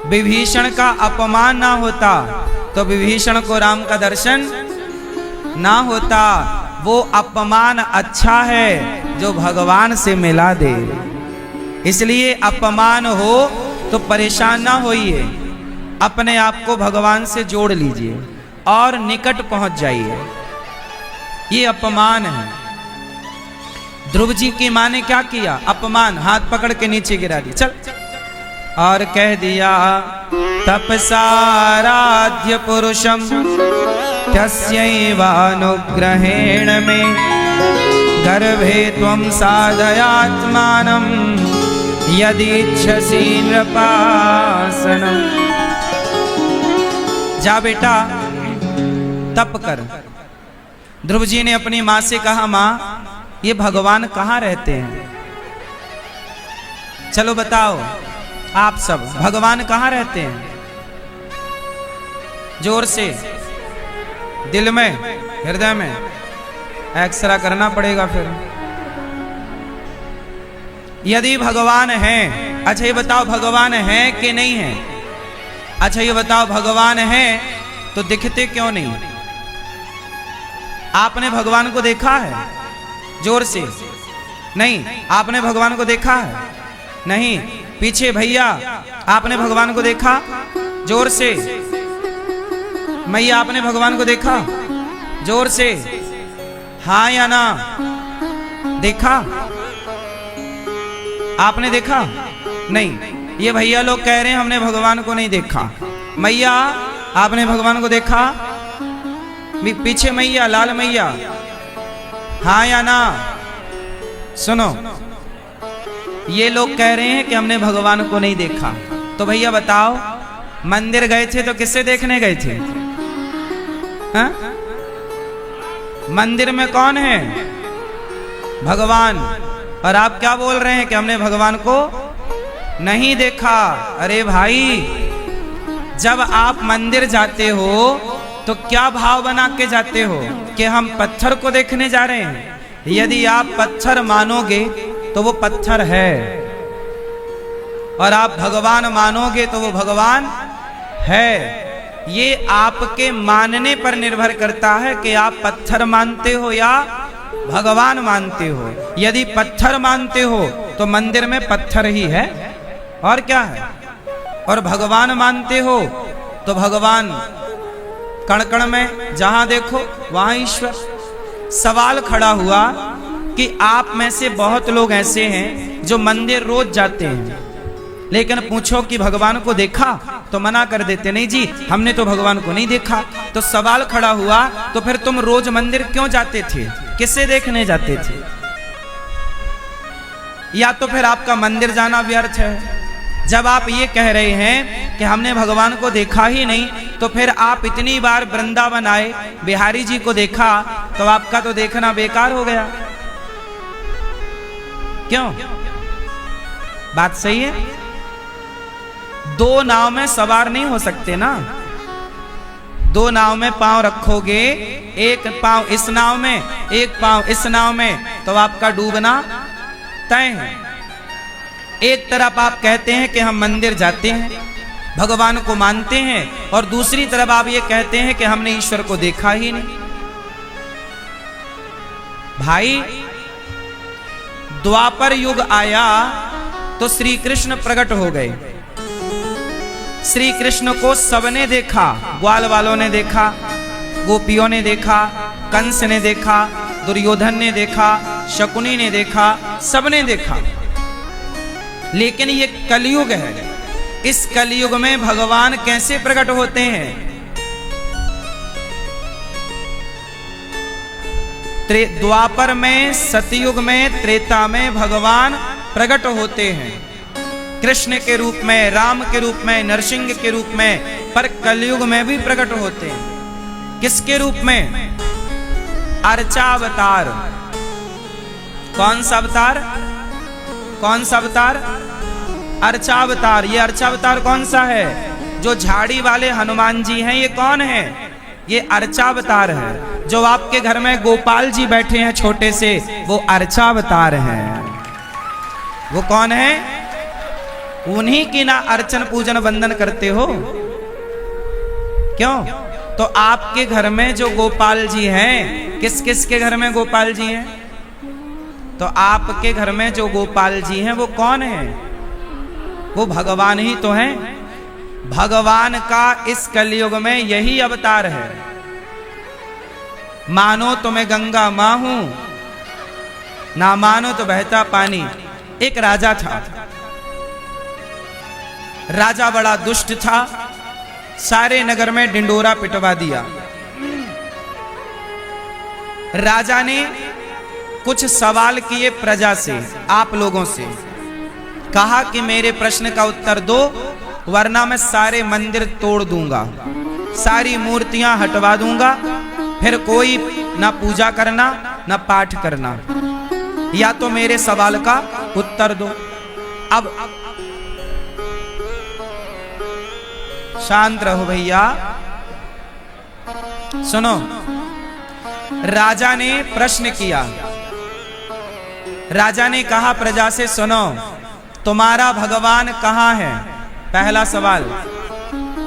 विभीषण का अपमान ना होता तो विभीषण को राम का दर्शन ना होता। वो अपमान अच्छा है जो भगवान से मिला दे। इसलिए अपमान हो तो परेशान ना होइए, अपने आप को भगवान से जोड़ लीजिए और निकट पहुंच जाइए। ये अपमान है। ध्रुव जी की मां ने क्या किया? अपमान, हाथ पकड़ के नीचे गिरा दिया, चल, और कह दिया तपसाराध्य पुरुषम तस्यैवानुग्रहेण में गर्भे त्वं साधयात्मानं यदीच्छसि नृपासनम्। जा बेटा तप कर। ध्रुव जी ने अपनी मां से कहा, मां ये भगवान कहाँ रहते हैं? चलो बताओ आप सब, भगवान कहाँ रहते हैं? जोर से, दिल में, हृदय में। एक्सरा करना पड़ेगा फिर। यदि भगवान है, अच्छा ये बताओ भगवान है कि नहीं है? अच्छा ये बताओ भगवान है तो दिखते क्यों नहीं? आपने भगवान को देखा है? जोर से। नहीं। आपने भगवान को देखा है? नहीं। पीछे भैया आपने भगवान को देखा? जोर से। मैया आपने भगवान को देखा? जोर से। हाँ या ना? देखा? आपने देखा? नहीं। ये भैया लोग कह रहे हैं हमने भगवान को नहीं देखा। मैया आपने भगवान को देखा? पीछे मैया, लाल मैया, हाँ या ना? सुनो, ये लोग कह रहे हैं कि हमने भगवान को नहीं देखा। तो भैया बताओ, मंदिर गए थे तो किससे देखने गए थे? हा? मंदिर में कौन है? भगवान। और आप क्या बोल रहे हैं कि हमने भगवान को नहीं देखा? अरे भाई, जब आप मंदिर जाते हो तो क्या भाव बना के जाते हो कि हम पत्थर को देखने जा रहे हैं? यदि आप पत्थर मानोगे तो वो पत्थर है, और आप भगवान मानोगे तो वो भगवान है। ये आपके मानने पर निर्भर करता है कि आप पत्थर मानते हो या भगवान मानते हो। यदि पत्थर मानते हो तो मंदिर में पत्थर ही है और क्या है, और भगवान मानते हो तो भगवान कण कण में, जहां देखो वहां ईश्वर। सवाल खड़ा हुआ कि आप में से बहुत लोग ऐसे हैं जो मंदिर रोज जाते हैं, लेकिन पूछो कि भगवान को देखा तो मना कर देते, नहीं जी हमने तो भगवान को नहीं देखा। तो सवाल खड़ा हुआ, तो फिर तुम रोज मंदिर क्यों जाते थे? किससे देखने जाते थे? या तो फिर आपका मंदिर जाना व्यर्थ है। जब आप ये कह रहे हैं कि हमने भगवान को देखा ही नहीं, तो फिर आप इतनी बार वृंदावन आए, बिहारी जी को देखा, तो आपका तो देखना बेकार हो गया। क्यों? बात सही है। दो नाव में सवार नहीं हो सकते ना। दो नाव में पांव रखोगे, एक पांव इस नाव में, एक पांव इस नाव में, तो आपका डूबना तय है। एक तरफ आप कहते हैं कि हम मंदिर जाते हैं, भगवान को मानते हैं, और दूसरी तरफ आप ये कहते हैं कि हमने ईश्वर को देखा ही नहीं। भाई, द्वापर युग आया तो श्री कृष्ण प्रकट हो गए। श्री कृष्ण को सबने देखा। ग्वाल वालों ने देखा, गोपियों ने देखा, कंस ने देखा, दुर्योधन ने देखा, शकुनी ने देखा, सबने देखा। लेकिन ये कलयुग है। इस कलयुग में भगवान कैसे प्रकट होते हैं? द्वापर में, सतयुग में, त्रेता में भगवान प्रकट होते हैं कृष्ण के रूप में, राम के रूप में, नरसिंह के रूप में। पर कलयुग में भी प्रकट होते हैं। किसके रूप में? अर्चावतार। कौन सा अवतार? कौन सा अवतार? अर्चावतार। ये अर्चावतार कौन सा है? जो झाड़ी वाले हनुमान जी हैं, ये कौन है? ये अर्चावतार है। जो आपके घर में गोपाल जी बैठे हैं छोटे से, वो अर्चावतार हैं। वो कौन है? उन्हीं की ना अर्चन पूजन वंदन करते हो? क्यों? तो आपके घर में जो गोपाल जी हैं, किस किस के घर में गोपाल जी हैं? तो आपके घर में जो गोपाल जी हैं वो कौन है? वो भगवान ही तो हैं। भगवान का इस कलयुग में यही अवतार है। मानो तो मैं गंगा मां हूं, ना मानो तो बहता पानी। एक राजा था, राजा बड़ा दुष्ट था, सारे नगर में डिंडोरा पिटवा दिया। राजा ने कुछ सवाल किए प्रजा से, आप लोगों से, कहा कि मेरे प्रश्न का उत्तर दो वरना मैं सारे मंदिर तोड़ दूंगा, सारी मूर्तियां हटवा दूंगा, फिर कोई ना पूजा करना ना पाठ करना, या तो मेरे सवाल का उत्तर दो। अब शांत रहो भैया, सुनो। राजा ने प्रश्न किया, राजा ने कहा प्रजा से, सुनो, तुम्हारा भगवान कहां है? पहला सवाल।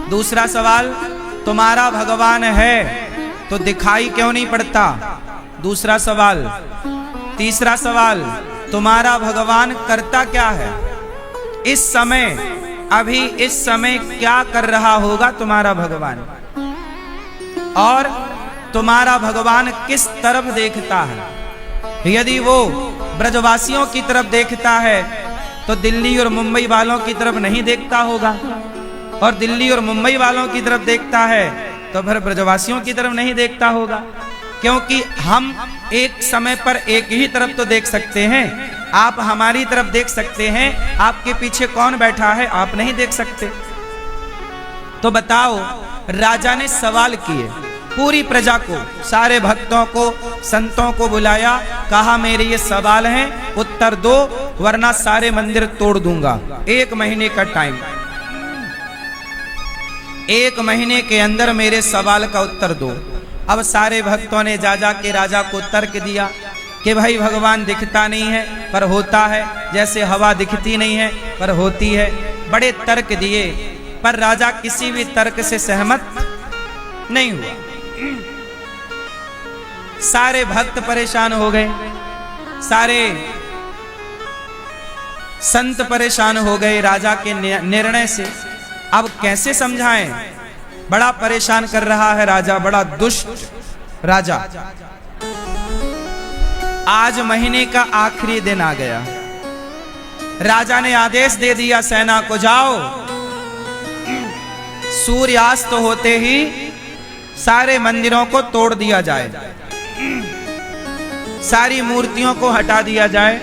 दूसरा सवाल, तुम्हारा भगवान है तो दिखाई क्यों नहीं पड़ता? दूसरा सवाल। तीसरा सवाल, तुम्हारा भगवान करता क्या है? इस समय, अभी इस समय क्या कर रहा होगा तुम्हारा भगवान? और तुम्हारा भगवान किस तरफ देखता है? यदि वो ब्रजवासियों की तरफ देखता है तो दिल्ली और मुंबई वालों की तरफ नहीं देखता होगा, और दिल्ली और मुंबई वालों की तरफ देखता है तो फिर ब्रजवासियों की तरफ नहीं देखता होगा, क्योंकि हम एक समय पर एक ही तरफ तो देख सकते हैं। आप हमारी तरफ देख सकते हैं, आपके पीछे कौन बैठा है आप नहीं देख सकते। तो बताओ, राजा ने सवाल किए, पूरी प्रजा को, सारे भक्तों को, संतों को बुलाया, कहा मेरे ये सवाल हैं, उत्तर दो वरना सारे मंदिर तोड़ दूंगा। 1 महीने का टाइम, 1 महीने के अंदर मेरे सवाल का उत्तर दो। अब सारे भक्तों ने जा जा के राजा को तर्क दिया कि भाई भगवान दिखता नहीं है पर होता है, जैसे हवा दिखती नहीं है पर होती है। बड़े तर्क दिए पर राजा किसी भी तर्क से सहमत नहीं हुआ। सारे भक्त परेशान हो गए, सारे संत परेशान हो गए राजा के निर्णय से। अब कैसे समझाएं? बड़ा परेशान कर रहा है राजा, बड़ा दुष्ट राजा। आज महीने का आखिरी दिन आ गया, राजा ने आदेश दे दिया सेना को, जाओ सूर्यास्त होते ही सारे मंदिरों को तोड़ दिया जाए, सारी मूर्तियों को हटा दिया जाए,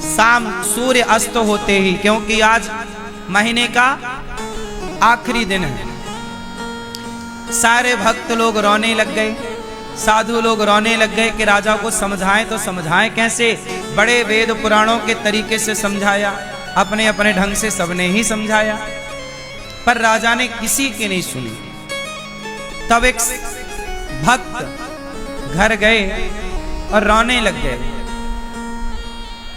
शाम सूर्य अस्त होते ही, क्योंकि आज महीने का आखिरी दिन है। सारे भक्त लोग रोने लग गए, साधु लोग रोने लग गए कि राजा को समझाएं तो समझाएं कैसे। बड़े वेद पुराणों के तरीके से समझाया, अपने अपने ढंग से सबने ही समझाया, पर राजा ने किसी की नहीं सुनी। तब एक भक्त घर गए और रोने लग गए,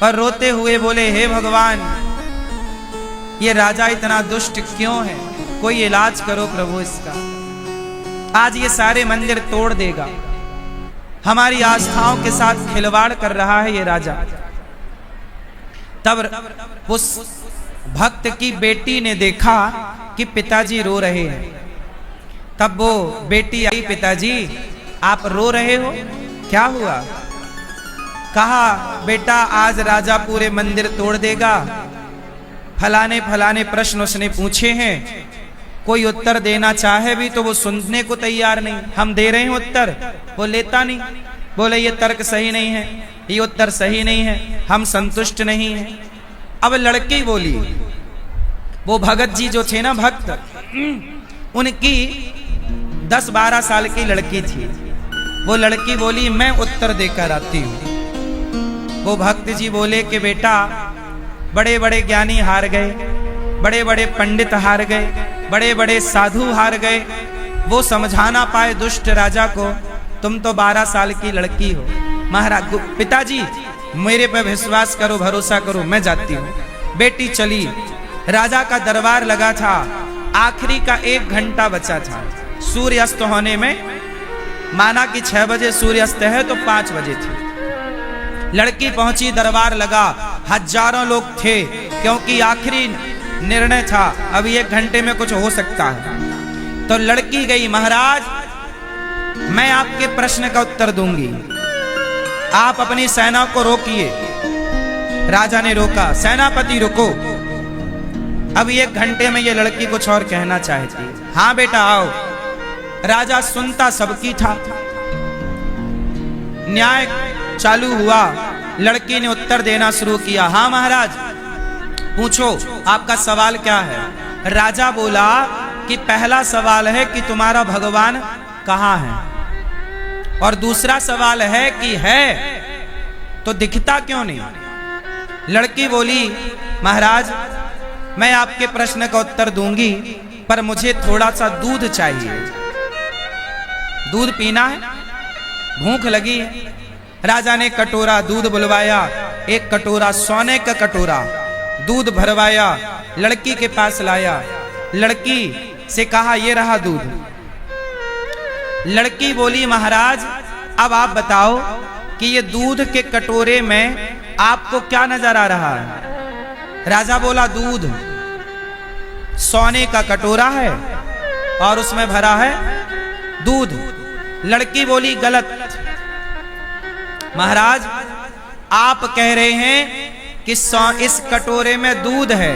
और रोते हुए बोले, हे भगवान, ये राजा इतना दुष्ट क्यों है? कोई इलाज करो प्रभु इसका। आज ये सारे मंदिर तोड़ देगा, हमारी आस्थाओं के साथ खिलवाड़ कर रहा है ये राजा। तब उस भक्त की बेटी ने देखा कि पिताजी रो रहे हैं। तब वो बेटी आई, पिताजी आप रो रहे हो, क्या हुआ? कहा, बेटा आज राजा पूरे मंदिर तोड़ देगा, फलाने फलाने प्रश्न उसने पूछे हैं, कोई उत्तर देना चाहे भी तो वो सुनने को तैयार नहीं। हम दे रहे हैं उत्तर, वो लेता नहीं, बोले ये तर्क सही नहीं है, ये उत्तर सही नहीं है, हम संतुष्ट नहीं हैं। अब लड़की बोली, वो भगत जी जो थे ना भक्त, उनकी 10-12 साल की लड़की थी। वो लड़की बोली, मैं उत्तर देकर आती हूँ। वो भक्त जी बोले कि बेटा, बड़े बड़े ज्ञानी हार गए, बड़े बड़े पंडित हार गए, बड़े बड़े साधु हार गए, वो समझा ना पाए दुष्ट राजा को, तुम तो 12 साल की लड़की हो। महाराज, पिताजी मेरे पे विश्वास करो, भरोसा करो, मैं जाती हूँ। बेटी चली, राजा का दरबार लगा था, आखिरी का 1 घंटा बचा था सूर्य अस्त होने में। माना कि 6 बजे सूर्य अस्त है तो 5 बजे थे। लड़की पहुंची, दरबार लगा, हजारों लोग थे, क्योंकि आखिरी निर्णय था, अभी 1 घंटे में कुछ हो सकता है। तो लड़की गई, महाराज मैं आपके प्रश्न का उत्तर दूंगी, आप अपनी सेना को रोकिए। राजा ने रोका, सेनापति रुको, अब 1 घंटे में ये लड़की कुछ और कहना चाहती है। हाँ बेटा आओ। राजा सुनता सबकी था। न्याय चालू हुआ, लड़की ने उत्तर देना शुरू किया। हाँ महाराज पूछो, आपका सवाल क्या है? राजा बोला कि पहला सवाल है कि तुम्हारा भगवान कहाँ है, और दूसरा सवाल है कि है तो दिखता क्यों नहीं? लड़की बोली, महाराज मैं आपके प्रश्न का उत्तर दूंगी, पर मुझे थोड़ा सा दूध चाहिए, दूध पीना है, भूख लगी है। राजा ने कटोरा दूध बुलवाया, 1 कटोरा सोने का कटोरा दूध भरवाया, लड़की के पास लाया। लड़की से कहा ये रहा दूध। लड़की बोली, महाराज अब आप बताओ कि ये दूध के कटोरे में आपको क्या नजर आ रहा है? राजा बोला, दूध। सोने का कटोरा है और उसमें भरा है दूध। लड़की बोली, गलत। महाराज आप कह रहे हैं कि इस कटोरे में दूध है,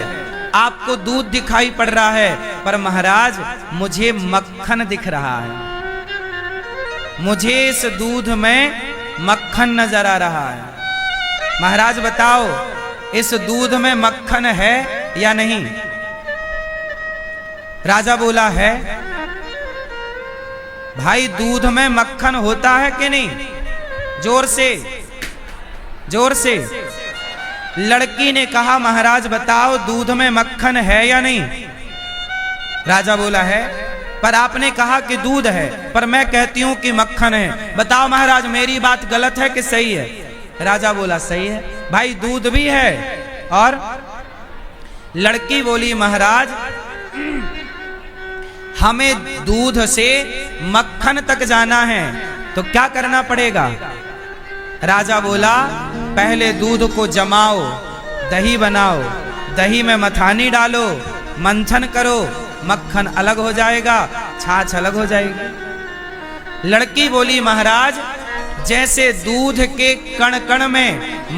आपको दूध दिखाई पड़ रहा है, पर महाराज मुझे मक्खन दिख रहा है, मुझे इस दूध में मक्खन नजर आ रहा है। महाराज बताओ इस दूध में मक्खन है या नहीं? राजा बोला है। भाई दूध में मक्खन होता है कि नहीं? जोर से, जोर से। लड़की ने कहा, महाराज बताओ दूध में मक्खन है या नहीं? राजा बोला है, पर आपने कहा कि दूध है, पर मैं कहती हूं कि मक्खन है। बताओ महाराज मेरी बात गलत है कि सही है? राजा बोला सही है। भाई दूध भी है और लड़की बोली, महाराज हमें दूध से मक्खन तक जाना है तो क्या करना पड़ेगा? राजा बोला, पहले दूध को जमाओ, दही बनाओ, दही में मथानी डालो, मंथन करो, मक्खन अलग हो जाएगा, छाछ अलग हो जाएगी। लड़की बोली, महाराज जैसे दूध के कण कण में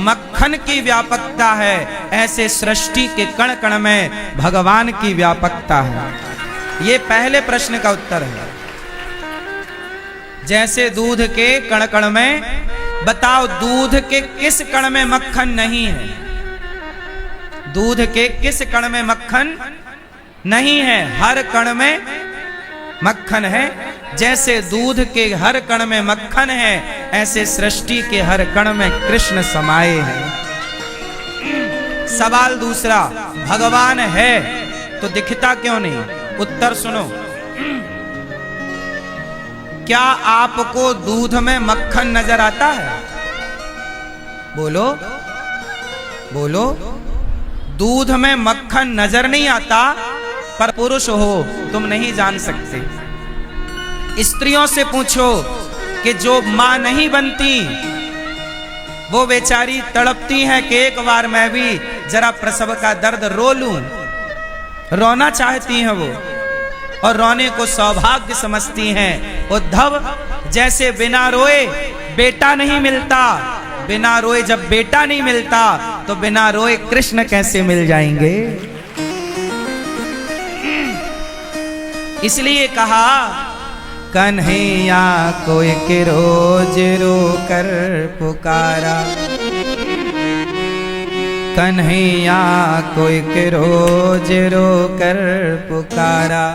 मक्खन की व्यापकता है, ऐसे सृष्टि के कण कण में भगवान की व्यापकता है। ये पहले प्रश्न का उत्तर है। जैसे दूध के कण कण में, बताओ दूध के किस कण में मक्खन नहीं है? दूध के किस कण में मक्खन नहीं है? हर कण में मक्खन है। जैसे दूध के हर कण में मक्खन है, ऐसे सृष्टि के हर कण में कृष्ण समाये हैं। सवाल दूसरा, भगवान है तो दिखता क्यों नहीं? उत्तर सुनो। क्या आपको दूध में मक्खन नजर आता है? बोलो बोलो। दूध में मक्खन नजर नहीं आता, पर पुरुष हो तुम नहीं जान सकते। स्त्रियों से पूछो कि जो मां नहीं बनती वो बेचारी तड़पती हैं कि एक बार मैं भी जरा प्रसव का दर्द रो लूं। रोना चाहती हैं वो, और रोने को सौभाग्य समझती हैं। उद्धव जैसे बिना रोए बेटा नहीं मिलता, बिना रोए जब बेटा नहीं मिलता तो बिना रोए कृष्ण कैसे मिल जाएंगे? इसलिए कहा, कन्हैया को एक रोज रो कर पुकारा, कन्हैया को एक रोज रो कर पुकारा,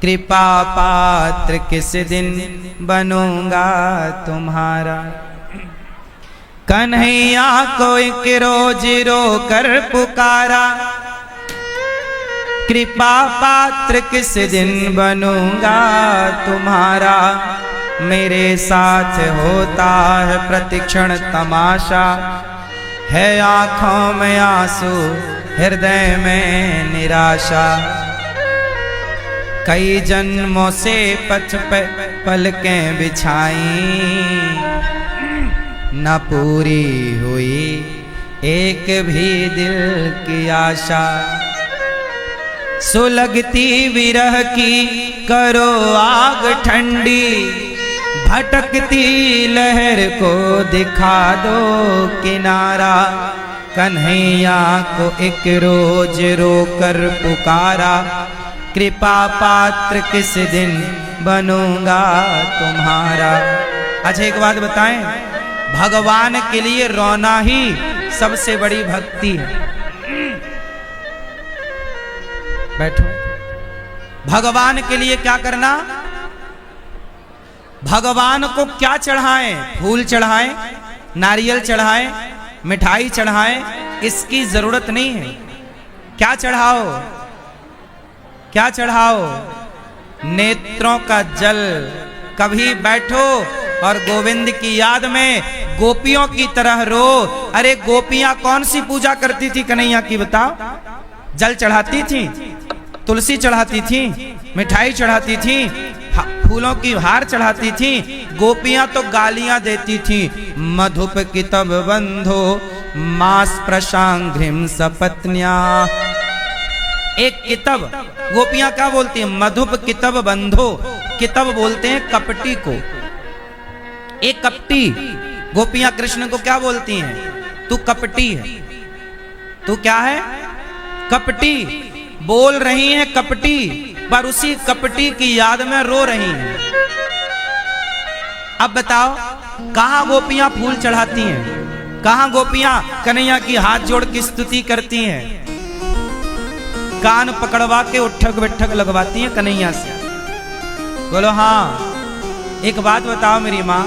कृपा पात्र किस दिन बनूंगा तुम्हारा। कन्हैया को एक रोज रो कर पुकारा, कृपा पात्र किस दिन बनूंगा तुम्हारा। मेरे साथ होता है प्रतिक्षण तमाशा, है आंखों में आंसू हृदय में निराशा, कई जन्मों से पथ पे पलकें बिछाई, न पूरी हुई एक भी दिल की आशा। सुलगती विरह की करो आग ठंडी, भटकती लहर को दिखा दो किनारा, कन्हैया को एक रोज रोकर पुकारा, कृपा पात्र किस दिन बनूंगा तुम्हारा। अच्छा एक बात बताएं, भगवान के लिए रोना ही सबसे बड़ी भक्ति है। बैठो। भगवान के लिए क्या करना? भगवान को क्या चढ़ाएं? फूल चढ़ाएं, नारियल चढ़ाएं, मिठाई चढ़ाएं, इसकी जरूरत नहीं है। क्या चढ़ाओ? क्या चढ़ाओ? नेत्रों का जल। कभी बैठो और गोविंद की याद में गोपियों की तरह रो। अरे गोपियां कौन सी पूजा करती थी कन्हैया की बताओ? जल चढ़ाती थी, तुलसी चढ़ाती थी, मिठाई चढ़ाती थी, फूलों की हार चढ़ाती थी। गोपियां तो गालियां देती थी। मधुप कितब बंधो मास प्रशांघ्रिम सपत्न्या। एक कितब, गोपियां क्या बोलती हैं? मधुप कितब बंधो। कितब बोलते हैं कपटी को। एक कपटी। गोपियां कृष्ण को क्या बोलती हैं? तू कपटी है। तू क्या है? कपटी। बोल रही हैं कपटी, पर उसी कपटी की याद में रो रही हैं। अब बताओ, कहां गोपियां फूल चढ़ाती हैं? कहां गोपियां कन्हैया की हाथ जोड़ की स्तुति करती हैं? कान पकड़वा के उठक बैठक लगवाती हैं कन्हैया से। बोलो हाँ। एक बात बताओ मेरी माँ,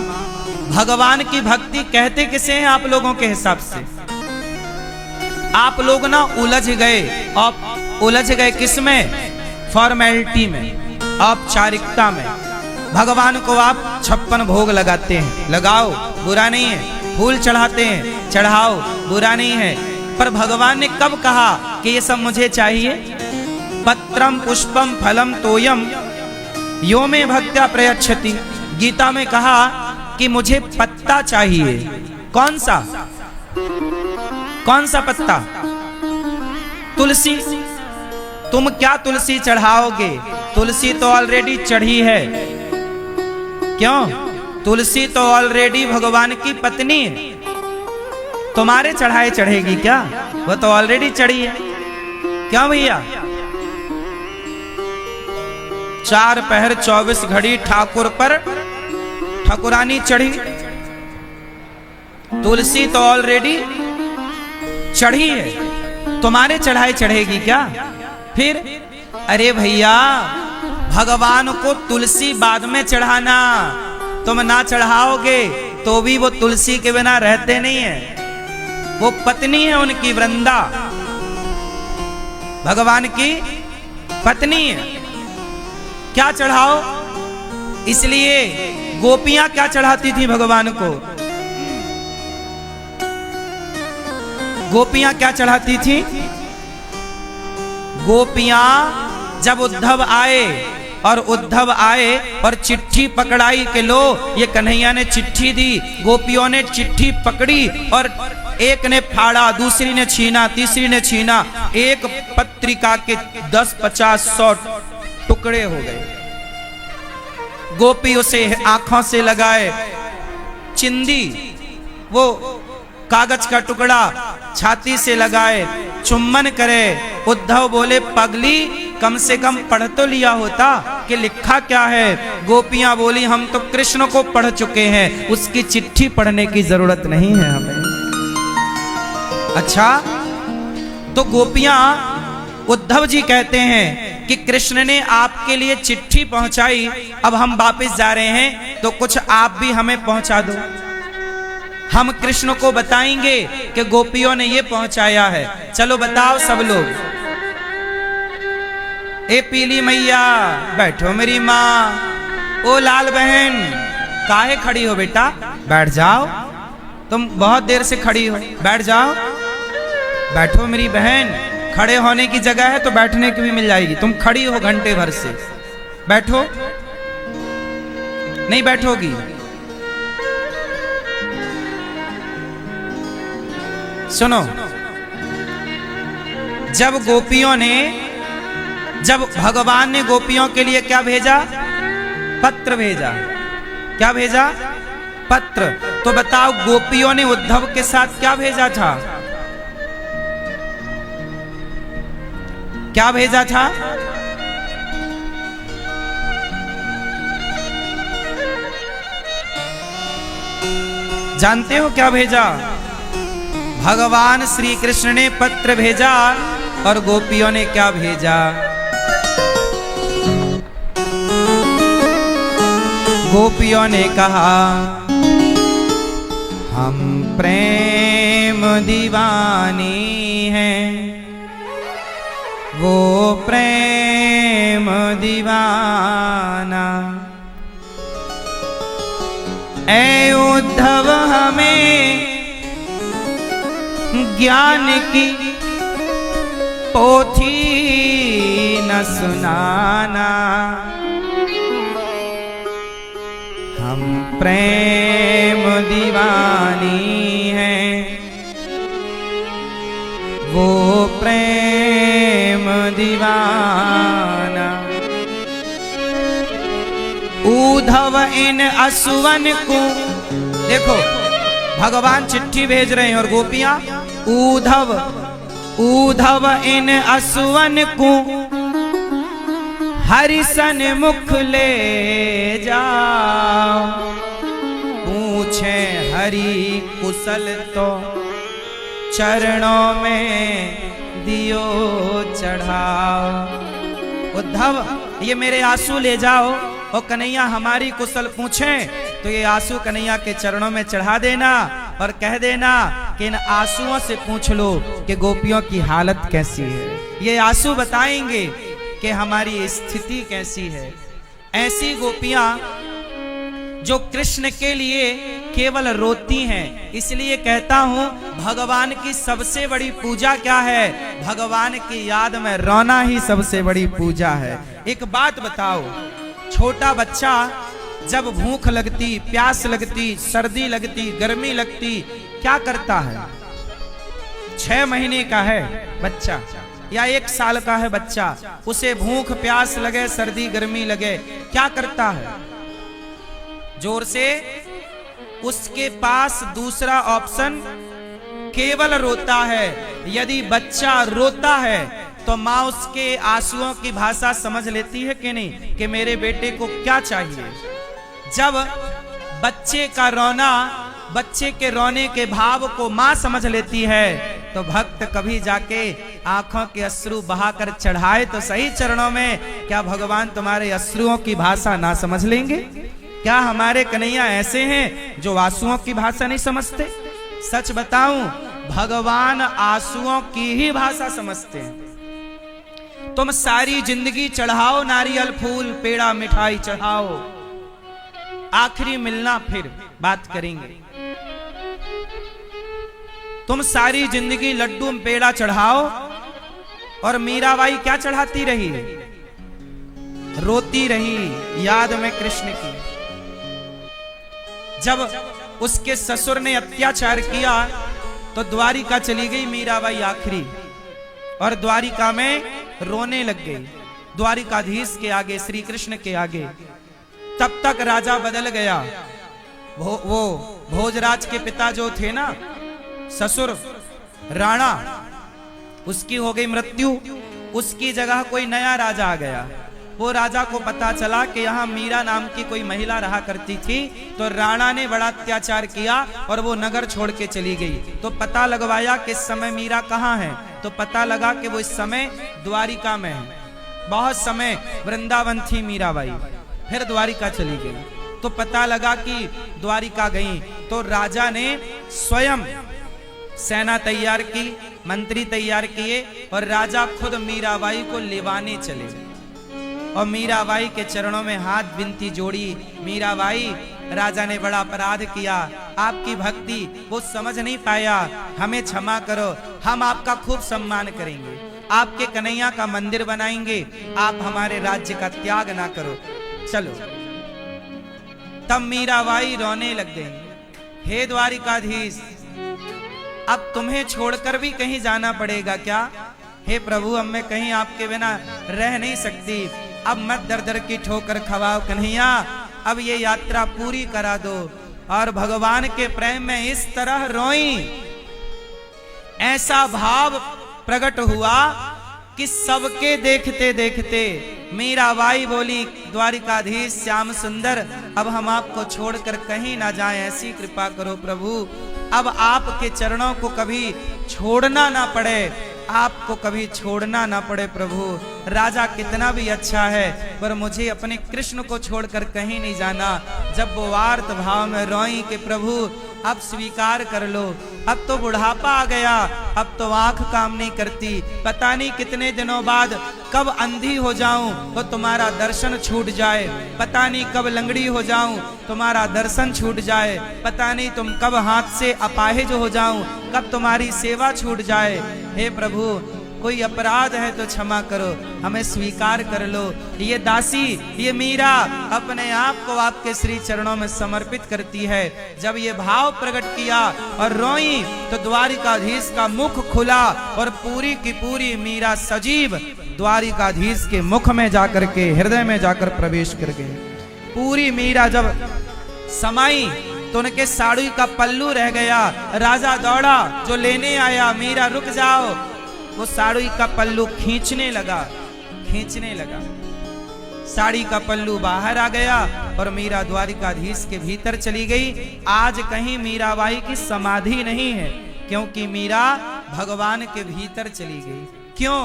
भगवान की भक्ति कहते किसे हैं आप लोगों के हिसाब से? आप लोग ना उलझ गए। और उलझ गए किसमें? फॉर्मेलिटी में, औपचारिकता में। भगवान को आप 56 भोग लगाते हैं, लगाओ, बुरा नहीं है। फूल चढ़ाते हैं, चढ़ाओ, बुरा नहीं है। पर भगवान ने कब कहा कि ये सब मुझे चाहिए? पत्रम पुष्पम फलम तोयम यो में भक्त्या प्रयच्छति। गीता में कहा कि मुझे पत्ता चाहिए। कौन सा? कौन सा पत्ता? तुलसी। तुम क्या तुलसी चढ़ाओगे? तुलसी तो ऑलरेडी चढ़ी है। क्यों? तुलसी तो ऑलरेडी भगवान की पत्नी है। तुम्हारे चढ़ाए चढ़ेगी क्या? वो तो ऑलरेडी चढ़ी है। क्यों भैया? 4 पहर 24 घड़ी ठाकुर पर ठाकुरानी चढ़ी। तुलसी तो ऑलरेडी चढ़ी है, तुम्हारे चढ़ाए चढ़ेगी क्या? फिर अरे भैया, भगवान को तुलसी बाद में चढ़ाना। तुम ना चढ़ाओगे तो भी वो तुलसी के बिना रहते नहीं है। वो पत्नी है उनकी, वृंदा भगवान की पत्नी है। क्या चढ़ाओ? इसलिए गोपियां क्या चढ़ाती थी भगवान को? गोपियां क्या चढ़ाती थी? गोपियां जब उद्धव आए और चिट्ठी पकड़ाई के लो, ये कन्हैया ने चिट्ठी दी। गोपियों ने चिट्ठी पकड़ी और एक ने फाड़ा, दूसरी ने छीना, तीसरी ने छीना। एक पत्रिका के 10, 50, 100 टुकड़े हो गए। गोपी उसे आंखों से लगाए, चिंदी वो कागज का टुकड़ा छाती से लगाए, चुम्बन करे। उद्धव बोले, पगली कम से कम पढ़ तो लिया होता कि लिखा क्या है। गोपियां बोली, हम तो कृष्ण को पढ़ चुके हैं, उसकी चिट्ठी पढ़ने की जरूरत नहीं है हमें। अच्छा, तो गोपियां, उद्धव जी कहते हैं कि कृष्ण ने आपके लिए चिट्ठी पहुंचाई, अब हम वापस जा रहे हैं, तो कुछ आप भी हमें पहुंचा दो। हम कृष्ण को बताएंगे कि गोपियों ने ये पहुंचाया है। चलो बताओ सब लोग। ए पीली मैया, बैठो मेरी माँ। ओ लाल बहन, काहे खड़ी हो बेटा? बैठ जाओ। तुम बहुत देर से खड़ी हो, बैठ जाओ। बैठो मेरी बहन, खड़े होने की जगह है तो बैठने की भी मिल जाएगी। तुम खड़ी हो घंटे भर से, बैठो। नहीं बैठोगी? सुनो, जब भगवान ने गोपियों के लिए क्या भेजा? पत्र भेजा। क्या भेजा? पत्र। तो बताओ गोपियों ने उद्धव के साथ क्या भेजा था? क्या भेजा था? जानते हो क्या भेजा? भगवान श्री कृष्ण ने पत्र भेजा और गोपियों ने क्या भेजा? गोपियों ने कहा हम प्रेम दीवानी हैं, वो प्रेम दीवाना। ऐ उद्धव हमें ज्ञान की पोथी न सुनाना, हम प्रेम दीवानी हैं, वो प्रेम दीवाना। उद्धव इन असुवन को, देखो भगवान चिट्ठी भेज रहे हैं और गोपियां उद्धव इन असुवन को हरिसन मुख ले जाओ, पूछे हरि कुशल तो चरणों में दियो चढ़ाओ। उद्धव ये मेरे आंसू ले जाओ और कन्हैया हमारी कुशल पूछें तो ये आंसू कन्हैया के चरणों में चढ़ा देना और कह देना कि इन आंसुओं से पूछ लो कि गोपियों की हालत कैसी है। ये आंसू बताएंगे कि हमारी स्थिति कैसी है। ऐसी गोपियां जो कृष्ण के लिए केवल रोती हैं। इसलिए कहता हूं भगवान की सबसे बड़ी पूजा क्या है? भगवान की याद में रोना ही सबसे बड़ी पूजा है। एक बात बताओ, छोटा बच्चा जब भूख लगती, प्यास लगती, सर्दी लगती, गर्मी लगती, क्या करता है? 6 महीने का है बच्चा या 1 साल का है बच्चा, उसे भूख प्यास लगे, सर्दी गर्मी लगे, क्या करता है? जोर से उसके पास दूसरा ऑप्शन केवल रोता है। यदि बच्चा रोता है तो माँ उसके आंसुओं की भाषा समझ लेती है कि नहीं, कि मेरे बेटे को क्या चाहिए। जब बच्चे का रोना, बच्चे के रोने के भाव को माँ समझ लेती है तो भक्त कभी जाके आंखों के अश्रु बहाकर चढ़ाए तो सही चरणों में, क्या भगवान तुम्हारे अश्रुओं की भाषा ना समझ लेंगे? क्या हमारे कन्हैया ऐसे हैं जो आंसुओं की भाषा नहीं समझते? सच बताऊं, भगवान आंसुओं की ही भाषा समझते हैं। तुम सारी जिंदगी चढ़ाओ नारियल फूल पेड़ा मिठाई चढ़ाओ, आखिरी मिलना फिर बात करेंगे। तुम सारी जिंदगी लड्डू पेड़ा चढ़ाओ और मीराबाई क्या चढ़ाती रही? रोती रही याद में कृष्ण की। जब उसके ससुर ने अत्याचार किया तो द्वारिका चली गई मीराबाई आखिरी, और द्वारिका में रोने लग गई, द्वारिकाधीश के आगे, श्री कृष्ण के आगे। तब तक राजा बदल गया। वो भोजराज के पिता जो थे ना, ससुर राणा, उसकी हो गई मृत्यु, उसकी जगह कोई नया राजा आ गया। वो राजा को पता चला कि यहाँ मीरा नाम की कोई महिला रहा करती थी, तो राणा ने बड़ा अत्याचार किया और वो नगर छोड़ के चली गई। तो पता लगवाया कि इस समय मीरा कहाँ है, तो पता लगा कि वो इस समय द्वारिका में है। बहुत समय वृंदावन थी मीराबाई, फिर द्वारिका चली गई। तो पता लगा कि द्वारिका गई, तो राजा ने स्वयं सेना तैयार की, मंत्री तैयार किए और राजा खुद मीराबाई को लेवाने चले और मीराबाई के चरणों में हाथ विनती जोड़ी। मीराबाई, राजा ने बड़ा अपराध किया, आपकी भक्ति वो समझ नहीं पाया, हमें क्षमा करो, हम आपका खूब सम्मान करेंगे, आपके कन्हैया का मंदिर बनाएंगे, आप हमारे राज्य का त्याग ना करो, चलो। तब मीराबाई रोने लग गई, हे द्वारिकाधीश, अब तुम्हें छोड़कर भी कहीं जाना पड़ेगा क्या? हे प्रभु, अब मैं कहीं आपके बिना रह नहीं सकती, अब मत दर दर की ठोकर खवाओ कन्हैया, अब ये यात्रा पूरी करा दो। और भगवान के प्रेम में इस तरह रोई, ऐसा भाव प्रकट हुआ कि सबके देखते देखते मीराबाई बोली, द्वारिकाधीश श्याम सुंदर, अब हम आपको छोड़कर कहीं ना जाएं, ऐसी कृपा करो प्रभु, अब आपके चरणों को कभी छोड़ना ना पड़े, आपको कभी छोड़ना ना पड़े प्रभु। राजा कितना भी अच्छा है, पर मुझे अपने कृष्ण को छोड़कर कहीं नहीं जाना। जब वो आर्त भाव में रोई कि प्रभु अब स्वीकार कर लो, अब तो बुढ़ापा आ गया, अब तो आंख काम नहीं करती, पता नहीं कितने दिनों बाद कब अंधी हो जाऊं तो तुम्हारा दर्शन छूट जाए, पता नहीं कब लंगड़ी हो जाऊं तुम्हारा दर्शन छूट जाए, पता नहीं तुम कब हाथ से अपाहिज हो जाऊं, कब तुम्हारी सेवा छूट जाए। हे प्रभु, कोई अपराध है तो क्षमा करो, हमें स्वीकार कर लो। ये दासी, ये मीरा अपने आप को आपके श्री चरणों में समर्पित करती है। जब ये भाव प्रकट किया और रोई तो द्वारिकाधीश का मुख खुला और पूरी की पूरी मीरा सजीव द्वारिकाधीश के मुख में जाकर के, हृदय में जाकर प्रवेश कर गई। पूरी मीरा जब समाई तो उनके साड़ी का पल्लू रह गया। राजा दौड़ा, जो लेने आया, मीरा रुक जाओ। वो साड़ी का पल्लू खींचने लगा, साड़ी का पल्लू बाहर आ गया और मीरा द्वारिकाधीश के भीतर चली गई। आज कहीं मीराबाई की समाधि नहीं है, क्योंकि मीरा भगवान के भीतर चली गई। क्यों?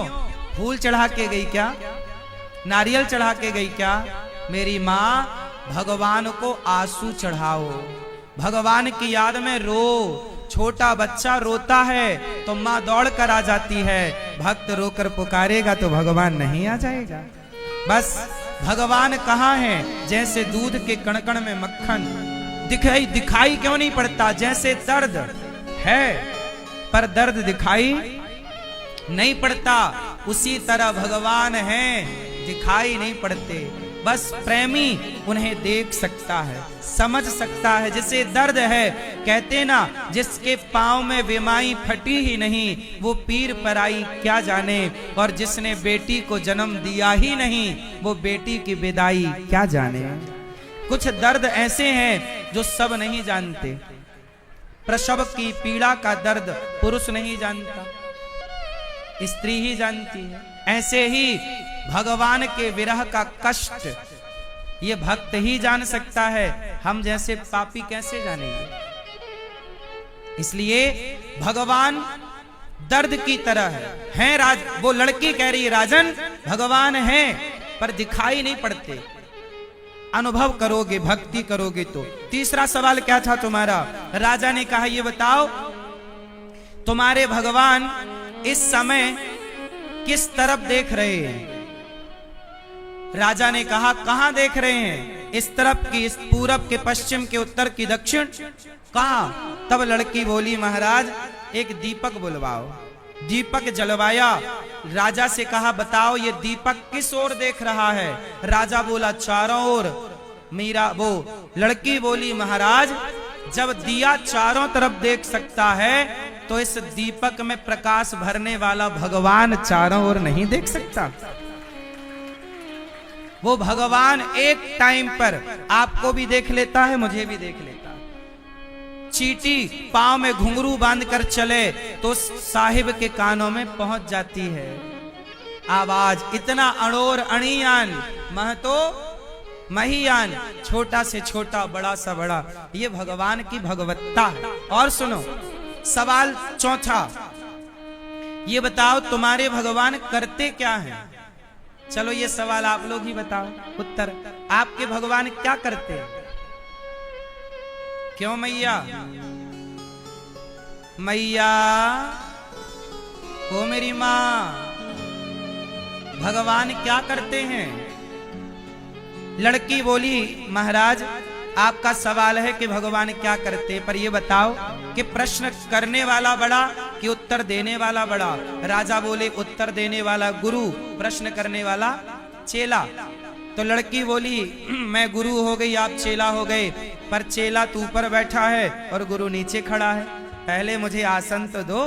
फूल चढ़ा के गई क्या? नारियल चढ़ा के गई क्या? मेरी माँ, भगवान को आंसू चढ़ाओ, भगवान की याद में रो। छोटा बच्चा रोता है तो माँ दौड़ कर आ जाती है, भक्त रोकर पुकारेगा तो भगवान नहीं आ जाएगा। बस भगवान कहाँ है? जैसे दूध के कण-कण में मक्खन, दिखाई क्यों नहीं पड़ता? जैसे दर्द है पर दर्द दिखाई नहीं पड़ता, उसी तरह भगवान है, दिखाई नहीं पड़ते। बस प्रेमी उन्हें देख सकता है, समझ सकता है। जिसे दर्द है, कहते ना, जिसके पांव में विमाई फटी ही नहीं, वो पीर पराई क्या जाने। और जिसने बेटी को जन्म दिया ही नहीं, वो बेटी की विदाई क्या जाने। कुछ दर्द ऐसे हैं जो सब नहीं जानते। प्रसव की पीड़ा का दर्द पुरुष नहीं जानता, स्त्री ही जानती है। ऐसे ही भगवान के विरह का कष्ट ये भक्त ही जान सकता है, हम जैसे पापी कैसे जानेंगे। इसलिए भगवान दर्द की तरह है। राज वो लड़की कह रही है, राजन भगवान है पर दिखाई नहीं पड़ते। अनुभव करोगे, भक्ति करोगे तो। तीसरा सवाल क्या था तुम्हारा? राजा ने कहा, ये बताओ तुम्हारे भगवान इस समय किस तरफ देख रहे हैं? राजा ने कहा, कहां देख रहे हैं? इस तरफ की, इस पूरब के, पश्चिम के, उत्तर की, दक्षिण, कहां? तब लड़की बोली, महाराज एक दीपक बुलवाओ। दीपक जलवाया। राजा से कहा, बताओ ये दीपक किस ओर देख रहा है? राजा बोला, चारों ओर। मीरा वो लड़की बोली, महाराज जब दिया चारों तरफ देख सकता है तो इस दीपक में प्रकाश भरने वाला भगवान चारों ओर नहीं देख सकता? वो भगवान एक टाइम पर आपको भी देख लेता है, मुझे भी देख लेता है। चींटी पांव में घुंघरू बांधकर चले तो साहिब के कानों में पहुंच जाती है आवाज। इतना अणोर अणियान, महतो महियान, छोटा से छोटा, बड़ा सा बड़ा, ये भगवान की भगवत्ता है। और सुनो सवाल चौथा, ये बताओ तुम्हारे भगवान करते क्या हैं? चलो ये सवाल आप लोग ही बताओ उत्तर। आपके भगवान क्या करते हैं? क्यों मैया? मैया ओ मेरी माँ, भगवान क्या करते हैं? लड़की बोली, महाराज आपका सवाल है कि भगवान क्या करते, पर ये बताओ कि प्रश्न करने वाला बड़ा कि उत्तर देने वाला बड़ा। राजा बोले उत्तर देने वाला गुरु, प्रश्न करने वाला चेला। तो लड़की बोली मैं गुरु हो गई, आप चेला हो गए, पर चेला तो ऊपर बैठा है और गुरु नीचे खड़ा है, पहले मुझे आसन तो दो।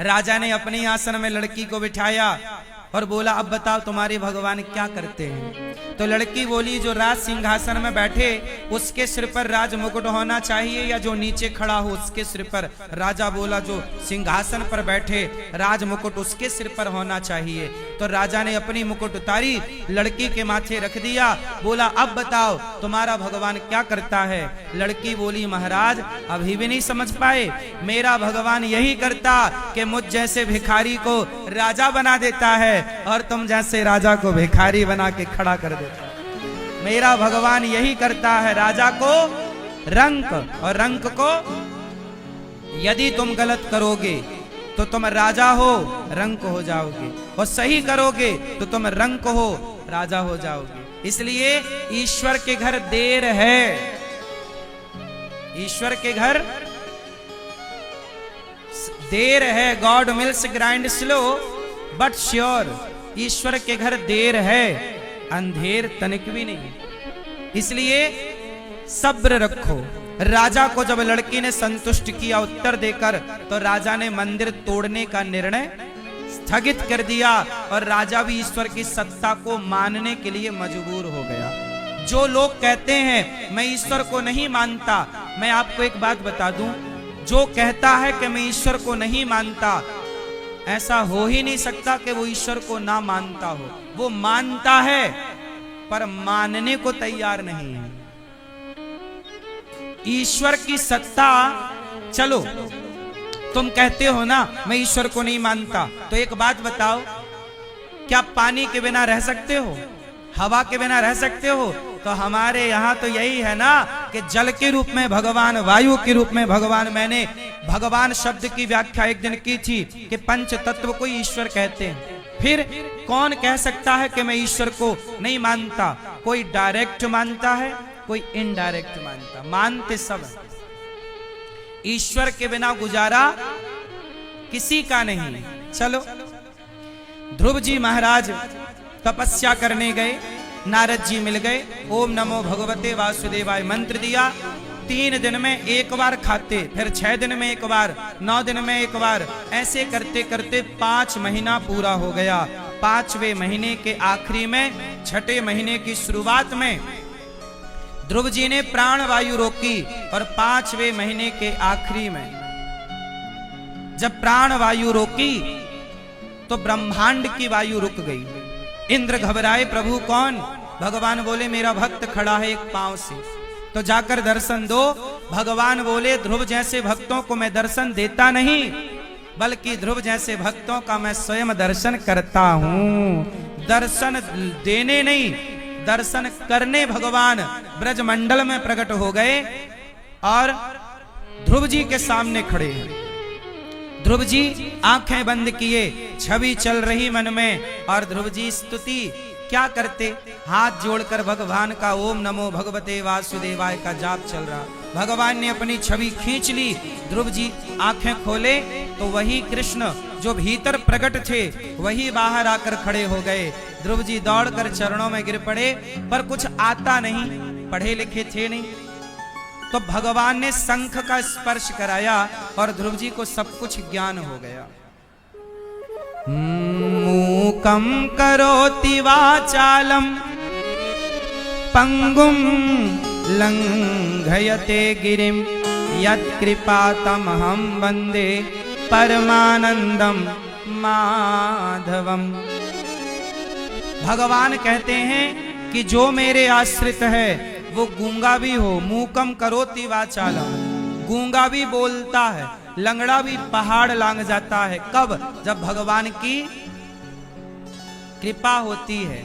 राजा ने अपने आसन में लड़की को बिठाया और बोला अब बताओ तुम्हारे भगवान क्या करते हैं। तो लड़की बोली जो राज सिंहासन में बैठे उसके सिर पर राज मुकुट होना चाहिए या जो नीचे खड़ा हो उसके सिर पर। राजा बोला जो सिंहासन पर बैठे राज मुकुट उसके सिर पर होना चाहिए। तो राजा ने अपनी मुकुट उतारी, लड़की के माथे रख दिया, बोला अब बताओ तुम्हारा भगवान क्या करता है। लड़की बोली महाराज अभी भी नहीं समझ पाए, मेरा भगवान यही करता कि मुझ जैसे भिखारी को राजा बना देता है और तुम जैसे राजा को भिखारी बना के खड़ा कर देता। मेरा भगवान यही करता है, राजा को रंक और रंक को यदि तुम गलत करोगे तो तुम राजा हो रंक हो जाओगे, और सही करोगे तो तुम रंक हो राजा हो जाओगे। इसलिए ईश्वर के घर देर है, ईश्वर के घर देर है। God mills grind slow but sure. ईश्वर के घर देर है, अंधेर तनिक भी नहीं। इसलिए सब्र रखो। राजा को जब लड़की ने संतुष्ट किया उत्तर देकर, तो राजा ने मंदिर तोड़ने का निर्णय स्थगित कर दिया और राजा भी ईश्वर की सत्ता को मानने के लिए मजबूर हो गया। जो लोग कहते हैं मैं ईश्वर को नहीं मानता, मैं आपको एक बात बता दूं, जो कहता है कि मैं ईश्वर को नहीं मानता, ऐसा हो ही नहीं सकता कि वो ईश्वर को ना मानता हो। वो मानता है पर मानने को तैयार नहीं है। ईश्वर की सत्ता, चलो तुम कहते हो ना मैं ईश्वर को नहीं मानता, तो एक बात बताओ, क्या पानी के बिना रह सकते हो? हवा के बिना रह सकते हो? तो हमारे यहाँ तो यही है ना कि जल के रूप में भगवान, वायु के रूप में भगवान। मैंने भगवान शब्द की व्याख्या एक दिन की थी कि पंच तत्व को ईश्वर कहते हैं। फिर कौन कह सकता है कि मैं ईश्वर को नहीं मानता? कोई डायरेक्ट मानता है, कोई इनडायरेक्ट मानता, मानते सब। ईश्वर के बिना गुजारा किसी का नहीं। चलो ध्रुव जी महाराज तपस्या करने गए, नारद जी मिल गए, ओम नमो भगवते वासुदेवाय मंत्र दिया। 3 दिन में एक बार खाते, फिर 6 दिन में एक बार, 9 दिन में एक बार, ऐसे करते करते 5 महीना पूरा हो गया। 5वें महीने के आखिरी में, 6ठे महीने की शुरुआत में ध्रुव जी ने प्राण वायु रोकी और 5वें महीने के आखिरी में जब प्राण वायु रोकी तो ब्रह्मांड की वायु रुक गई। इंद्र घबराए, प्रभु कौन? भगवान बोले मेरा भक्त खड़ा है एक पांव से, तो जाकर दर्शन दो। भगवान बोले ध्रुव जैसे भक्तों को मैं दर्शन देता नहीं, बल्कि ध्रुव जैसे भक्तों का मैं स्वयं दर्शन करता हूं। दर्शन देने नहीं, दर्शन करने भगवान ब्रज मंडल में प्रकट हो गए और ध्रुव जी के सामने खड़े हैं। ध्रुव जी आंखें बंद किए, छवि चल रही मन में, और ध्रुव जी स्तुति क्या करते? हाथ जोड़कर भगवान का ओम नमो भगवते वासुदेवाय का जाप चल रहा। भगवान ने अपनी छवि खींच ली। ध्रुव जी आंखें खोले तो वही कृष्ण जो भीतर प्रकट थे वही बाहर आकर खड़े हो गए। ध्रुव जी दौड़कर चरणों में गिर पड़े, पर कुछ आता नहीं, पढ़े लिखे थे नहीं। तो भगवान ने शंख का स्पर्श कराया और ध्रुव जी को सब कुछ ज्ञान हो गया। मूकं करोति वाचालं पंगुं लंघयते गिरिं यत्कृपातमहं वन्दे परमानंदम माधवम। भगवान कहते हैं कि जो मेरे आश्रित है वो गूंगा भी हो, मूकम करोति वाचालम, गूंगा भी बोलता है, लंगड़ा भी पहाड़ लांग जाता है। कब? जब भगवान की कृपा होती है।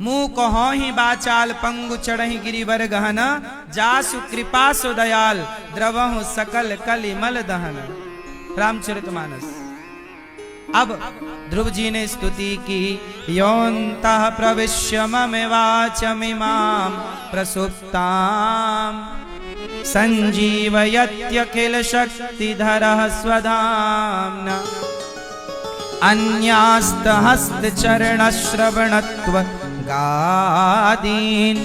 मुंह कहो ही बाचाल पंगु चढ़ही गिरिवर गहन, जासु कृपा सु दयाल द्रवहु सकल कलिमल दहन। रामचरितमानस। अब ध्रुव जी ने स्तुति की, योऽन्तः प्रविश्य मम वाचमिमां प्रसुप्तां संजीवयत्यखिल शक्तिधरः स्वधाम्ना अन्यास्तहस्तचरणश्रवणत्व गादीन्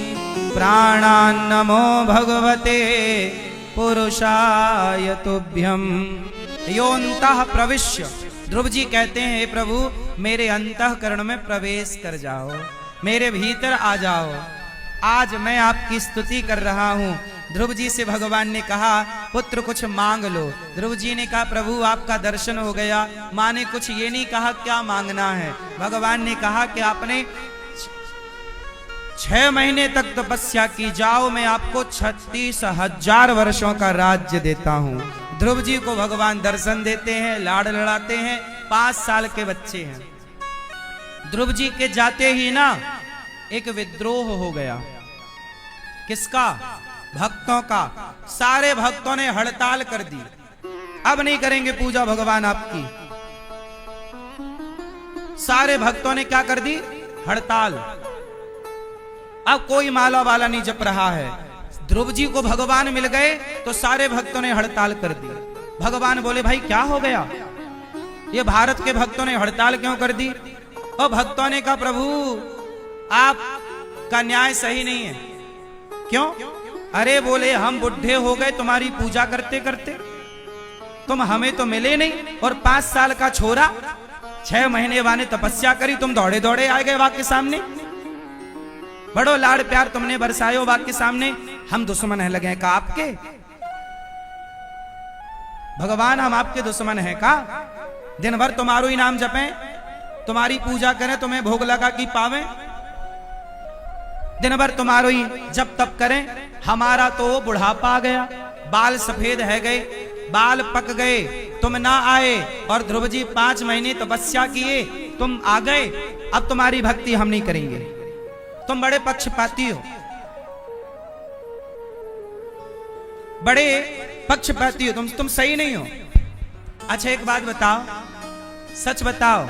प्राणान्नमो भगवते पुरुषाय तुभ्यम्। योऽन्तः प्रविश्य, ध्रुव जी कहते हैं हे प्रभु मेरे अंतःकरण में प्रवेश कर जाओ, मेरे भीतर आ जाओ। आज मैं आपकी स्तुति कर रहा हूँ। ध्रुव जी से भगवान ने कहा पुत्र कुछ मांग लो। ध्रुव जी ने कहा प्रभु आपका दर्शन हो गया। माँ ने कुछ ये नहीं कहा क्या मांगना है। भगवान ने कहा कि आपने 6 महीने तक तपस्या की, जाओ मैं आपको 36,000 वर्षों का राज्य देता हूँ। ध्रुव जी को भगवान दर्शन देते हैं, लाड़ लड़ाते हैं। 5 साल के बच्चे हैं। ध्रुव जी के जाते ही ना एक विद्रोह हो गया। किसका? भक्तों का। सारे भक्तों ने हड़ताल कर दी, अब नहीं करेंगे पूजा भगवान आपकी। सारे भक्तों ने क्या कर दी? हड़ताल। अब कोई माला वाला नहीं जप रहा है। ध्रुव जी को भगवान मिल गए तो सारे भक्तों ने हड़ताल कर दी। भगवान बोले भाई क्या हो गया, ये भारत के भक्तों ने हड़ताल क्यों कर दी? और भक्तों ने कहा प्रभु आपका न्याय सही नहीं है। क्यों? अरे बोले हम बुढ़े हो गए तुम्हारी पूजा करते करते, तुम हमें तो मिले नहीं, और 5 साल का छोरा 6 महीने वाने तपस्या करी, तुम दौड़े दौड़े आ गए वाक्य सामने। बड़ो लाड़ प्यार तुमने बरसायो वाक्य सामने, हम दुश्मन है लगे का आपके? भगवान हम आपके दुश्मन है का? दिन भर तुम्हारो ही नाम जपें, तुम्हारी पूजा करें, तुम्हें भोग लगा की पावे, दिन भर तुम्हारो ही जब तप करें। हमारा तो बुढ़ापा आ गया, बाल सफेद है गए, बाल पक गए, तुम ना आए। और ध्रुव जी 5 महीने तपस्या किए, तुम आ गए, अब तुम्हारी भक्ति हम नहीं करेंगे। तुम बड़े पक्षपाती हो, बड़े पक्षपाती हो, तुम सही नहीं हो। अच्छा एक बात बताओ, सच बताओ,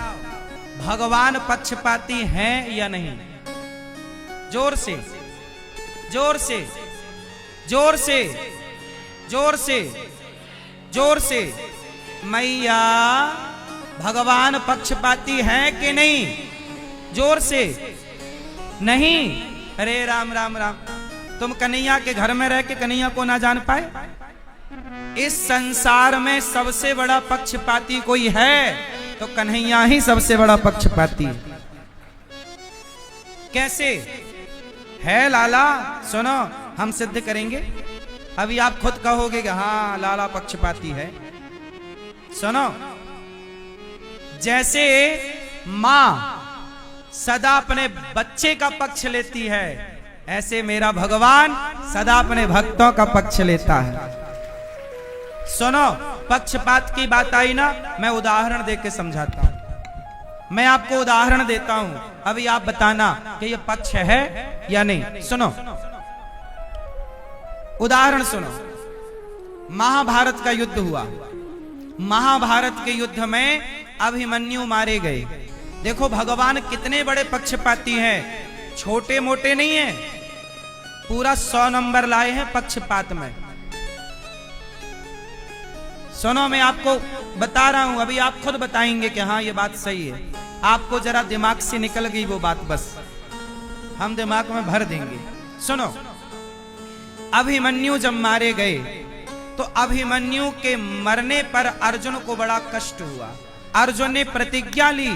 भगवान पक्षपाती हैं या नहीं? जोर से, जोर से, जोर से, जोर से, जोर से। मैया भगवान पक्षपाती हैं कि नहीं? जोर से। नहीं। अरे राम राम राम, तुम कन्हैया के घर में रह के कन्हैया को ना जान पाए? इस संसार में सबसे बड़ा पक्षपाती कोई है तो कन्हैया ही सबसे बड़ा पक्षपाती। कैसे है लाला? सुनो हम सिद्ध करेंगे। अभी आप खुद कहोगे कि हाँ लाला पक्षपाती है। सुनो, जैसे मां सदा अपने बच्चे का पक्ष लेती है, ऐसे मेरा भगवान सदा अपने भक्तों का पक्ष लेता है। सुनो, पक्षपात की बात आई ना, मैं उदाहरण देके समझाता हूं। मैं आपको उदाहरण देता हूं, अभी आप बताना कि ये पक्ष है या नहीं। सुनो उदाहरण सुनो। महाभारत का युद्ध हुआ। महाभारत के युद्ध में अभिमन्यु मारे गए। देखो भगवान कितने बड़े पक्षपाती हैं, छोटे मोटे नहीं हैं, पूरा 100 नंबर लाए हैं पक्षपात में। सुनो मैं आपको बता रहा हूं, अभी आप खुद बताएंगे कि हाँ ये बात सही है। आपको जरा दिमाग से निकल गई वो बात, बस हम दिमाग में भर देंगे। सुनो, अभिमन्यु जब मारे गए तो अभिमन्यु के मरने पर अर्जुन को बड़ा कष्ट हुआ। अर्जुन ने प्रतिज्ञा ली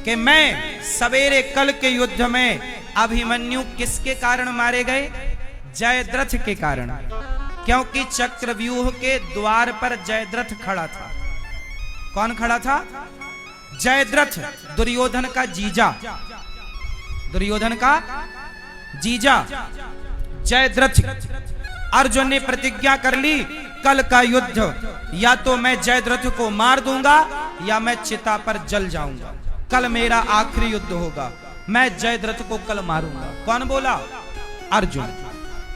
कि मैं सवेरे कल के युद्ध में अभिमन्यु किसके कारण मारे गए? जयद्रथ के कारण। क्योंकि चक्रव्यूह के द्वार पर जयद्रथ खड़ा था। कौन खड़ा था? जयद्रथ, दुर्योधन का जीजा, दुर्योधन का जीजा जयद्रथ। अर्जुन ने प्रतिज्ञा कर ली कल का युद्ध या तो मैं जयद्रथ को मार दूंगा या मैं चिता पर जल जाऊंगा। कल मेरा आखिरी युद्ध होगा, मैं जयद्रथ को कल मारूंगा। कौन बोला? अर्जुन।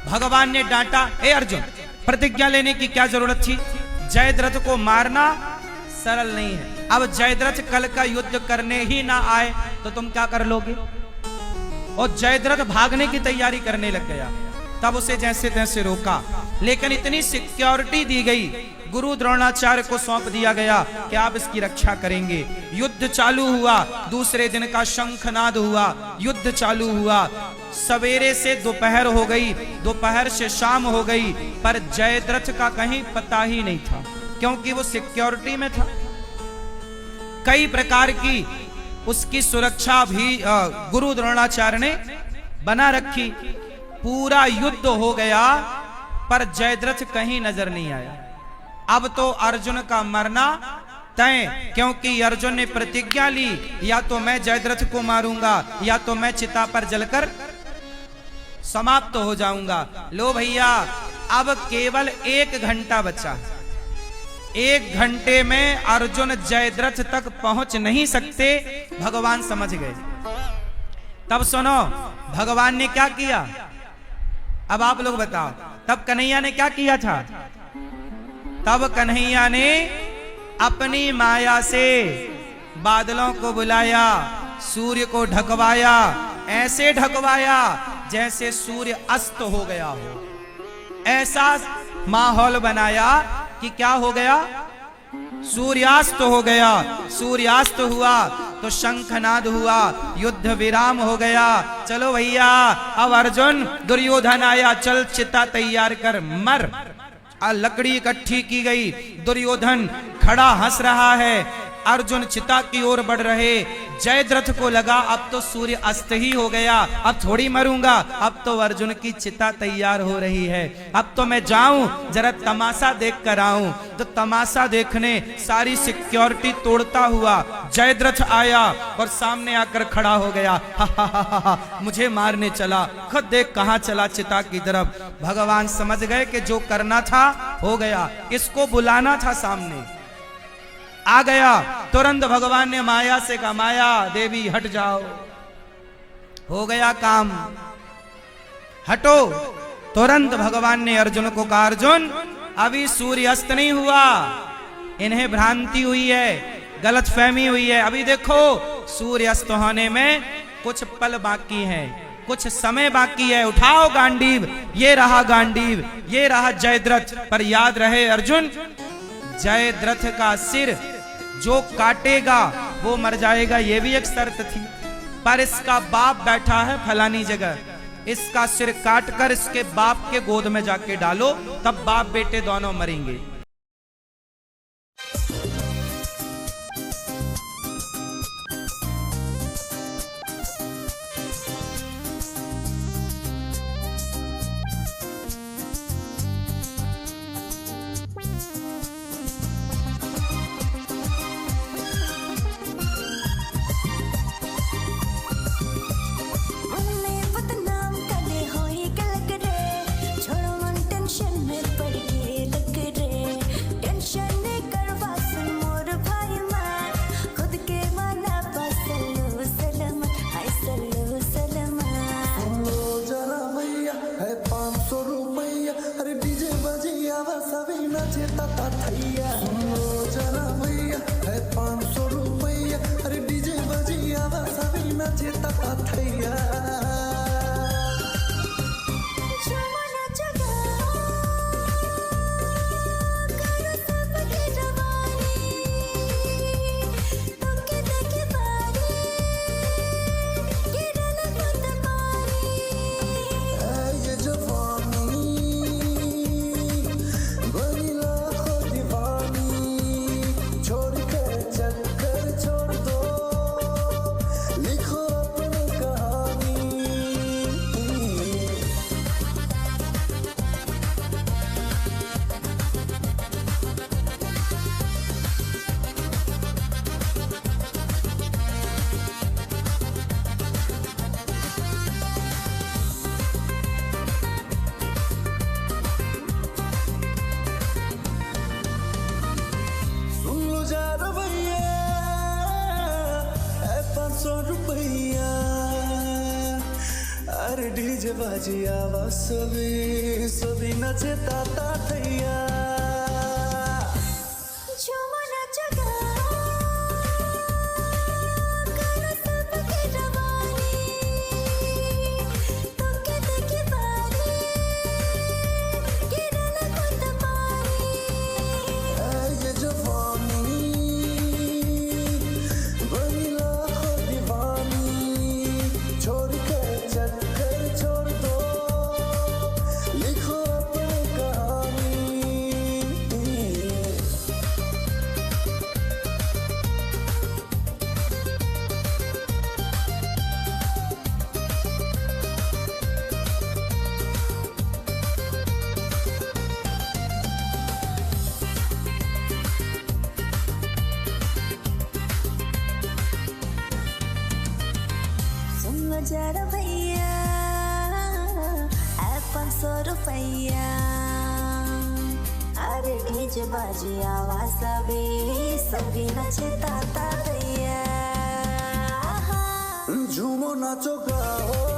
भगवान ने डांटा, ए अर्जुन प्रतिज्ञा लेने की क्या जरूरत थी? जयद्रथ को मारना सरल नहीं है। अब जयद्रथ कल का युद्ध करने ही ना आए तो तुम क्या कर लोगे? और जयद्रथ भागने की तैयारी करने लग गया। तब उसे जैसे तैसे रोका, लेकिन इतनी सिक्योरिटी दी गई, गुरु द्रोणाचार्य को सौंप दिया गया कि आप इसकी रक्षा करेंगे। युद्ध चालू हुआ, दूसरे दिन का शंखनाद हुआ, युद्ध चालू हुआ। सवेरे से दोपहर हो गई, दोपहर से शाम हो गई, पर जयद्रथ का कहीं पता ही नहीं था, क्योंकि वो सिक्योरिटी में था। कई प्रकार की उसकी सुरक्षा भी गुरु द्रोणाचार्य ने बना रखी। पूरा युद्ध हो गया, पर जयद्रथ कहीं नजर नहीं आया। अब तो अर्जुन का मरना तय, क्योंकि अर्जुन ने प्रतिज्ञा ली, या तो मैं जयद्रथ को मारूंगा या तो मैं चिता पर जलकर समाप्त हो जाऊंगा। लो भैया, अब केवल 1 घंटा बचा। 1 घंटे में अर्जुन जयद्रथ तक पहुंच नहीं सकते, भगवान समझ गए। तब सुनो, भगवान ने क्या किया? अब आप लोग बताओ, तब कन्हैया ने क्या किया था? तब कन्हैया ने अपनी माया से बादलों को बुलाया, सूर्य को ढकवाया, ऐसे ढकवाया जैसे सूर्य अस्त हो गया हो। ऐसा माहौल बनाया कि क्या हो गया? सूर्यास्त हो गया। सूर्यास्त हुआ तो शंखनाद हुआ, युद्ध विराम हो गया। चलो भैया, अब अर्जुन, दुर्योधन आया, चल चिता तैयार कर, मर। लकड़ी इकट्ठी की गई, दुर्योधन खड़ा हंस रहा है, अर्जुन चिता की ओर बढ़ रहे। जयद्रथ को लगा अब तो सूर्य अस्त ही हो गया, अब थोड़ी मरूंगा, अब तो अर्जुन की चिता तैयार हो रही है, अब तो मैं जाऊं जरा तमाशा देख कर आऊं। तो तमाशा देखने सारी सिक्योरिटी तोड़ता हुआ जयद्रथ आया और सामने आकर खड़ा हो गया। हा हा हा हा, मुझे मारने चला, खुद देख कहां चला, चिता की तरफ। भगवान समझ गए कि जो करना था हो गया, इसको बुलाना था सामने, आ गया। तुरंत भगवान ने माया से कहा, माया देवी हट जाओ, हो गया काम, हटो। तुरंत भगवान ने अर्जुन को कहा, अर्जुन अभी सूर्य अस्त नहीं हुआ, इन्हें भ्रांति हुई है, गलतफहमी हुई है। अभी देखो सूर्य अस्त होने में कुछ पल बाकी है, कुछ समय बाकी है। उठाओ गांडीव, ये रहा गांडीव, ये रहा जयद्रथ। पर याद रहे अर्जुन, जयद्रथ का सिर जो काटेगा वो मर जाएगा, ये भी एक शर्त थी। पर इसका बाप बैठा है फलानी जगह, इसका सिर काटकर इसके बाप के गोद में जाके डालो, तब बाप बेटे दोनों मरेंगे। डीजे बाजी आवाज सभी सभी नचे ताता थैया झूमो नच गा ₹500 अरे डीजे बाजी आवा सभी नचता दैया झूमो नाचो गाओ